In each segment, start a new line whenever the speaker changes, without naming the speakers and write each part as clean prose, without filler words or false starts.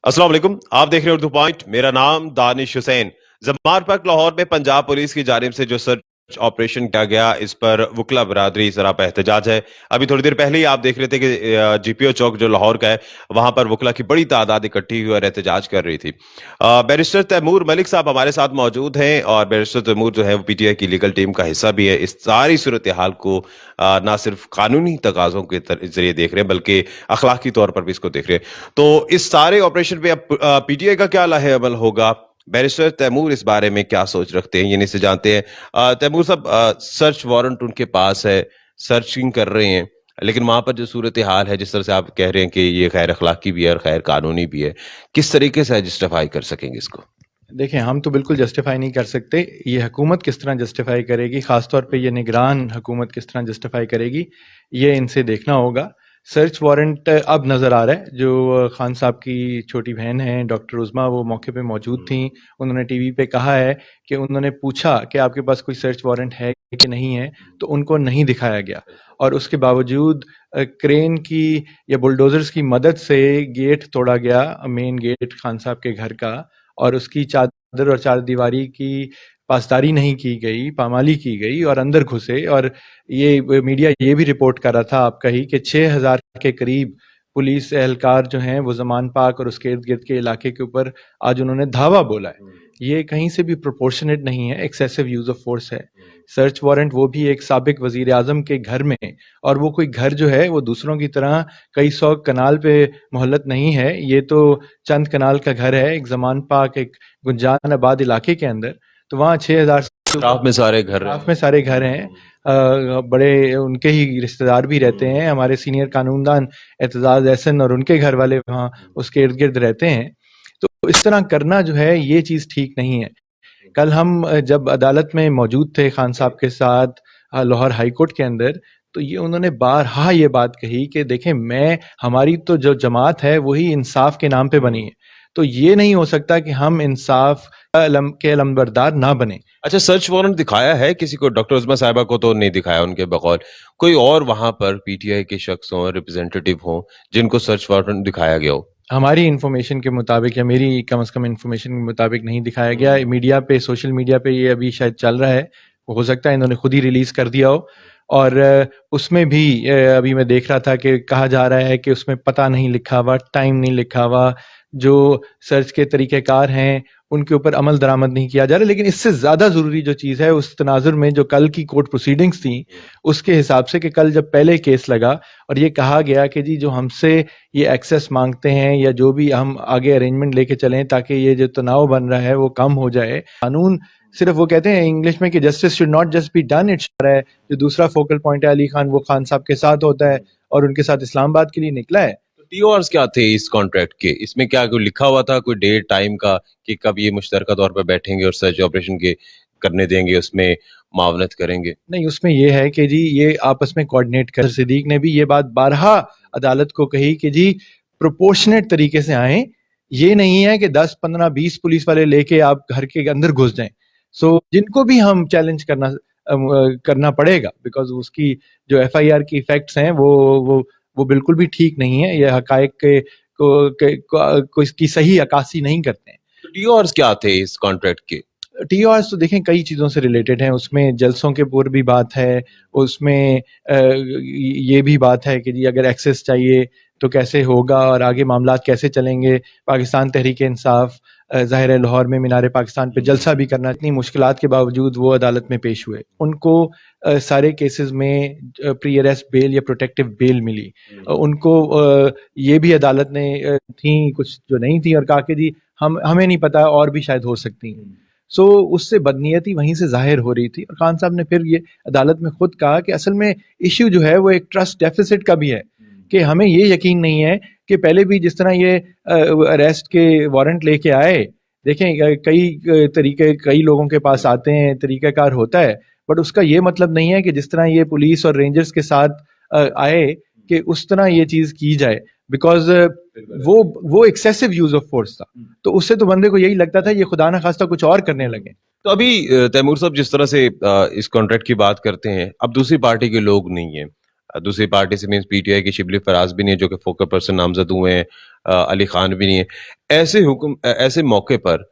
अस्सलाम वालेकुम, आप देख रहे हैं उर्दू पॉइंट। मेरा नाम दानिश हुसैन। जमार पार्क लाहौर में पंजाब पुलिस की जानिब से जो सर्च ऑपरेशन किया गया, इस पर वकला बरादरी सरापा एहतजाज है। अभी थोड़ी देर पहले ही आप देख रहे थे कि जीपीओ चौक जो लाहौर का है, वहां पर वकला की बड़ी तादाद इकट्ठी हुई और एहतजाज कर रही थी। बैरिस्टर तैमूर मलिक साहब हमारे साथ मौजूद हैं और बैरिस्टर तैमूर जो है वो पीटीआई की लीगल टीम का हिस्सा भी है। इस सारी सूरत हाल को ना सिर्फ कानूनी तकाजों के जरिए देख रहे हैं, बल्कि अखलाकी तौर पर भी इसको देख रहे हैं। तो इस सारे ऑपरेशन पे अब पीटीआई का क्या लाहे अमल होगा, बैरिस्टर तैमूर इस बारे में क्या सोच रखते हैं, ये नहीं से जानते हैं। तैमूर साहब, सर्च वारंट उनके पास है, सर्चिंग कर रहे हैं, लेकिन वहां पर जो सूरत हाल है, जिस तरह से आप कह रहे हैं कि ये खैर अखलाकी भी है और खैर कानूनी भी है, किस तरीके से जस्टिफाई कर सकेंगे इसको?
देखें, हम तो बिल्कुल जस्टिफाई नहीं कर सकते। ये हुकूमत किस तरह जस्टिफाई करेगी, ख़ासतौर पे ये निगरान हुकूमत किस तरह जस्टिफाई करेगी, ये इनसे देखना होगा। सर्च वारंट अब नज़र आ रहा है। जो खान साहब की छोटी बहन हैं डॉक्टर उज़मा, वो मौके पे मौजूद थीं। उन्होंने टीवी पे कहा है कि उन्होंने पूछा कि आपके पास कोई सर्च वारंट है कि नहीं है, तो उनको नहीं दिखाया गया और उसके बावजूद क्रेन की या बुलडोज़र्स की मदद से गेट तोड़ा गया, मेन गेट खान साहब के घर का, और उसकी चादर और चारदीवारी की पासदारी नहीं की गई, पामाली की गई और अंदर घुसे। और ये मीडिया ये भी रिपोर्ट कर रहा था आपका ही कि 6000 के करीब पुलिस एहलकार जो हैं वो ज़मान पार्क और उसके इर्द गिर्द के इलाके के ऊपर आज उन्होंने धावा बोला है। ये कहीं से भी प्रोपोर्शनेट नहीं है, एक्सेसिव यूज़ ऑफ फोर्स है। सर्च वारंट वो भी एक साबिक वज़ीर आज़म के घर में, और वो कोई घर जो है वो दूसरों की तरह कई सौ कनाल पे मोहल्लत नहीं है। ये तो चंद कनाल का घर है, एक ज़मान पार्क, एक गुंजान आबाद इलाके के अंदर। तो वहाँ 6000
में सारे घर
अतराफ में सारे घर हैं। बड़े उनके ही रिश्तेदार भी रहते हैं, हमारे सीनियर कानूनदान एतजाज एहसन और उनके घर वाले वहाँ उसके इर्द गिर्द रहते हैं। तो इस तरह करना जो है ये चीज़ ठीक नहीं है। कल हम जब अदालत में मौजूद थे खान साहब के साथ लाहौर हाई कोर्ट के अंदर, तो ये उन्होंने बारहा ये बात कही कि देखें, हमारी तो जो जमात है वही इंसाफ के नाम पे बनी है, तो ये नहीं हो सकता कि हम इंसाफ के अलमबरदार ना बने।
अच्छा, सर्च वारंट दिखाया है किसी को? डॉक्टर उज़मा साहिबा को तो नहीं दिखाया उनके बकौल, कोई और वहां पर पीटीआई के शख्स हों, रिप्रेजेंटेटिव हों, जिनको सर्च वारंट दिखाया गया हो?
हमारी इन्फॉर्मेशन के मुताबिक या मेरी कम से कम इन्फॉर्मेशन के मुताबिक नहीं दिखाया गया। मीडिया पे, सोशल मीडिया पे ये अभी शायद चल रहा है, हो सकता है इन्होंने खुद ही रिलीज कर दिया हो। और उसमें भी अभी मैं देख रहा था कि कहा जा रहा है कि उसमें पता नहीं लिखा हुआ, टाइम नहीं लिखा हुआ, जो सर्च के तरीक़ेकार हैं उनके ऊपर अमल दरामद नहीं किया जा रहा। लेकिन इससे ज़्यादा ज़रूरी जो चीज़ है उस तनाजुर में जो कल की कोर्ट प्रोसीडिंग्स थी, उसके हिसाब से कि कल जब पहले केस लगा और ये कहा गया कि जी जो हमसे ये एक्सेस मांगते हैं या जो भी हम आगे अरेंजमेंट लेके चलें ताकि ये जो तनाव बन रहा है वो कम हो जाए। कानून सिर्फ, वो कहते हैं इंग्लिश में कि justice should not just be done, it's है। जो दूसरा फोकल पॉइंट है अली खान, वो खान साहब के साथ होता है और उनके साथ इस्लामाबाद के लिए निकला है।
टीओआरस क्या थे इस कॉन्ट्रैक्ट के? इसमें क्या कोई लिखा हुआ था, कोई डेट टाइम का, कि कब ये मुश्तरका तौर पर बैठेंगे और सर्च ऑपरेशन के करने देंगे, उसमें मावनत करेंगे?
नहीं, उसमें ये है कि जी ये आपस में कोऑर्डिनेट कर। सिद्दीक ने भी ये बात बारहा अदालत को कही कि जी प्रोपोर्शनेट तरीके से आए, ये नहीं है कि 10 15 20 पुलिस वाले लेके आप घर के अंदर घुस जाएं। सो जिनको भी हम चैलेंज करना पड़ेगा, बिकॉज उसकी जो एफआईआर की फैक्ट्स हैं वो बिल्कुल भी ठीक नहीं है। ये हकायक को इसकी सही अक्कासी नहीं करते हैं।
तो टीओआरस क्या थे इस कॉन्ट्रैक्ट के?
टीओआरस तो देखें कई चीज़ों से रिलेटेड हैं। उसमें जलसों के ऊपर भी बात है, उसमें ये भी बात है कि जी अगर एक्सेस चाहिए तो कैसे होगा और आगे मामलात कैसे चलेंगे। पाकिस्तान तहरीक इंसाफ ज़ाहिर है लाहौर में मीनार पाकिस्तान पे जलसा भी करना, इतनी मुश्किलात के बावजूद वो अदालत में पेश हुए। उनको सारे केसेस में प्री अरेस्ट बेल या प्रोटेक्टिव बेल मिली। उनको ये भी अदालत ने थी कुछ जो नहीं थी और कहा कि जी हमें नहीं पता और भी शायद हो सकती हैं। सो उससे बदनीयती वहीं से जाहिर हो रही थी। और खान साहब ने फिर ये अदालत में खुद कहा कि असल में इश्यू जो है वो एक ट्रस्ट डेफिसिट का भी है, कि हमें ये यकीन नहीं है कि पहले भी जिस तरह ये अरेस्ट के वारंट लेके आए, देखें कई लोगों के पास आते हैं, तरीक़ाकार होता है, बट उसका ये मतलब नहीं है कि जिस तरह ये पुलिस और रेंजर्स के साथ आए कि उस तरह ये चीज़ की जाए, बिकॉज वो एक्सेसिव यूज ऑफ फोर्स था। तो उससे तो बंदे को यही लगता था ये खुदा ना खास्ता कुछ और करने लगे।
तो अभी तैमूर साहब जिस तरह से इस कॉन्ट्रैक्ट की बात करते हैं, अब दूसरी पार्टी के लोग नहीं है, دوسری پارٹی سے مینس پی ٹی آئی کی شبلی فراز بھی نہیں ہے جو کہ فوکل پرسن نامزد ہوئے ہیں, علی خان بھی نہیں ہے. ایسے موقع پر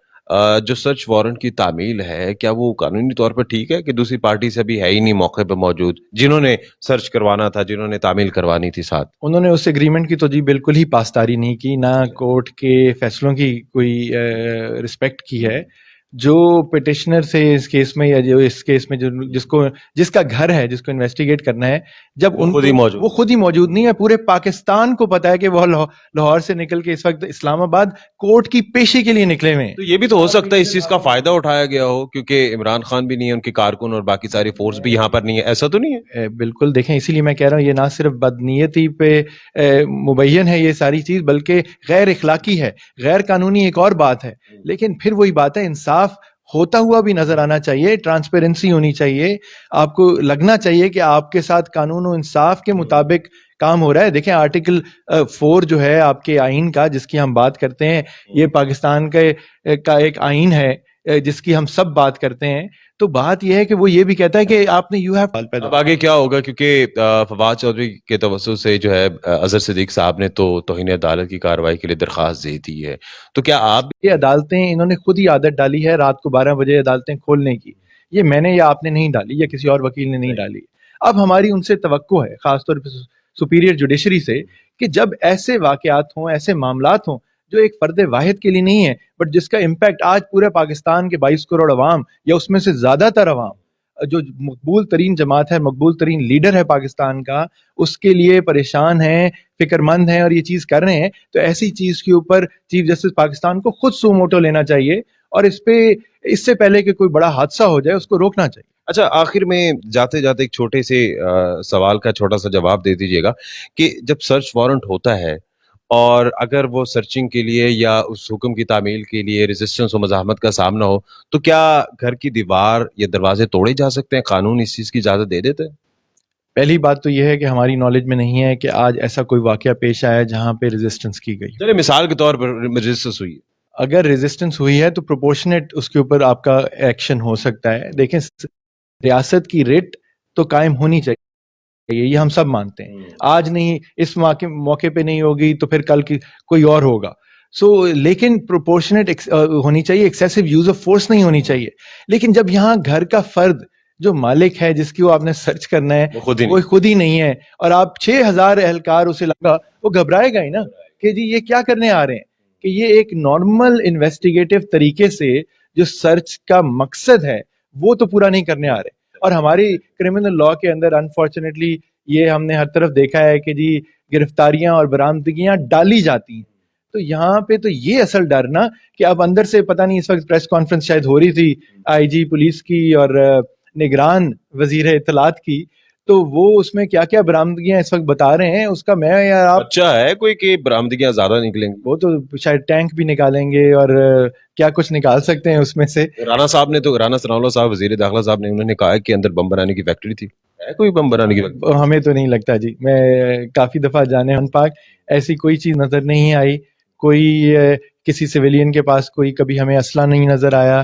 جو سرچ وارنٹ کی تعمیل ہے, کیا وہ قانونی طور پر ٹھیک ہے کہ دوسری پارٹی سے بھی ہے ہی نہیں موقع پہ موجود, جنہوں نے سرچ کروانا تھا, جنہوں نے تعمیل کروانی تھی ساتھ؟
انہوں نے اس ایگریمنٹ کی تو جی بالکل ہی پاسداری نہیں کی, نہ کورٹ کے فیصلوں کی کوئی رسپیکٹ کی ہے. جو پٹیشنر سے اس کیس میں, یا جو اس کیس میں جس کا گھر ہے, جس کو انویسٹیگیٹ کرنا ہے, جب
وہ
خود ہی موجود نہیں ہے. پورے پاکستان کو پتا ہے کہ وہ لاہور سے نکل کے اس وقت اسلام آباد کورٹ کی پیشی کے لیے نکلے ہوئے ہیں.
تو یہ بھی تو ہو سکتا ہے اس چیز کا فائدہ اٹھایا گیا ہو, کیونکہ عمران خان بھی نہیں ہے, ان کے کارکن اور باقی ساری فورس بھی یہاں پر نہیں ہے, ایسا تو نہیں ہے؟
بالکل, دیکھیں اسی لیے میں کہہ رہا ہوں یہ نہ صرف بدنیتی پہ مبین ہے یہ ساری چیز, بلکہ غیر اخلاقی ہے, غیر قانونی ایک اور بات ہے. لیکن پھر وہی بات ہے, انصاف ہوتا ہوا بھی نظر آنا چاہیے, ٹرانسپیرنسی ہونی چاہیے, آپ کو لگنا چاہیے کہ آپ کے ساتھ قانون و انصاف کے مطابق کام ہو رہا ہے. دیکھیں آرٹیکل 4 جو ہے آپ کے آئین کا, جس کی ہم بات کرتے ہیں, یہ پاکستان کا ایک آئین ہے جس کی ہم سب بات کرتے ہیں. تو بات یہ ہے کہ وہ یہ بھی کہتا ہے کہ آپ نے
اب آگے کیا ہوگا, کیونکہ فواد چودھری کے توسط سے جو ہے اظہر صدیق صاحب نے تو توہین عدالت کی کارروائی کے لیے درخواست دے دی ہے, تو کیا آپ
یہ عدالتیں انہوں نے خود ہی عادت ڈالی ہے رات کو 12 بجے عدالتیں کھولنے کی, یہ میں نے یا آپ نے نہیں ڈالی, یا کسی اور وکیل نے نہیں ڈالی. اب ہماری ان سے توقع ہے, خاص طور پہ سپیریئر جوڈیشری سے, کہ جب ایسے واقعات ہوں, ایسے معاملات ہوں جو ایک فرد واحد کے لیے نہیں ہے, بٹ جس کا امپیکٹ آج پورے پاکستان کے 22 کروڑ عوام یا اس میں سے زیادہ تر عوام, جو مقبول ترین جماعت ہے, مقبول ترین لیڈر ہے پاکستان کا, اس کے لیے پریشان ہیں, فکر مند ہیں اور یہ چیز کر رہے ہیں, تو ایسی چیز کے اوپر چیف جسٹس پاکستان کو خود سو موٹو لینا چاہیے, اور اس سے پہلے کہ کوئی بڑا حادثہ ہو جائے اس کو روکنا چاہیے.
اچھا, آخر میں جاتے جاتے ایک چھوٹے سے سوال کا چھوٹا سا جواب دے دیجیے گا کہ جب سرچ وارنٹ ہوتا ہے اور اگر وہ سرچنگ کے لیے یا اس حکم کی تعمیل کے لیے ریزسٹنس و مزاحمت کا سامنا ہو, تو کیا گھر کی دیوار یا دروازے توڑے جا سکتے ہیں؟ قانون اس چیز کی اجازت دے دیتے ہیں؟
پہلی بات تو یہ ہے کہ ہماری نالج میں نہیں ہے کہ آج ایسا کوئی واقعہ پیش آیا جہاں پہ ریزسٹنس کی گئی.
چلے مثال کے طور پر ریزسٹنس ہوئی ہے,
اگر ریزسٹنس ہوئی ہے تو پروپورشنیٹ اس کے اوپر آپ کا ایکشن ہو سکتا ہے. دیکھیں ریاست کی ریٹ تو قائم ہونی چاہیے, یہ ہم سب مانتے ہیں. آج نہیں, اس موقع پہ نہیں ہوگی تو پھر کل کی کوئی اور ہوگا. لیکن پروپورشنیٹ ہونی چاہیے, ایکسیسو یوز آف فورس نہیں ہونی چاہیے. لیکن جب یہاں گھر کا فرد جو مالک ہے, جس کی وہ آپ نے سرچ کرنا ہے, وہ خود ہی نہیں ہے, اور آپ 6000 اہلکار اسے لگا, وہ گھبرائے گا ہی نا کہ جی یہ کیا کرنے آ رہے ہیں. کہ یہ ایک نارمل انویسٹیگیٹو طریقے سے جو سرچ کا مقصد ہے وہ تو پورا نہیں کرنے آ رہے. اور ہماری کرمنل لا کے اندر انفارچونیٹلی یہ ہم نے ہر طرف دیکھا ہے کہ جی گرفتاریاں اور برآمدگیاں ڈالی جاتی ہیں. تو یہاں پہ تو یہ اصل ڈرنا کہ اب اندر سے پتہ نہیں, اس وقت پریس کانفرنس شاید ہو رہی تھی آئی جی پولیس کی اور نگران وزیر اطلاعات کی, تو وہ اس میں کیا کیا برآمدگیاں اس وقت بتا رہے ہیں, اس کا میں یا آپ
اچھا ہے کوئی کہ برآمدگیاں زیادہ نکلیں گی,
وہ تو شاید ٹینک بھی نکالیں گے اور کیا کچھ نکال سکتے ہیں اس میں سے.
رانا صاحب نے تو, رانا ثناء اللہ صاحب وزیر داخلہ صاحب نے, انہوں نے کہا کہ اندر بم بنانے کی فیکٹری تھی. ہے کوئی بم بنانے کی فیکٹری؟
ہمیں تو نہیں لگتا جی, میں کافی دفعہ جانے ان پاک, ایسی کوئی چیز نظر نہیں آئی, کوئی کسی سویلین کے پاس کوئی کبھی ہمیں اسلحہ نہیں نظر آیا.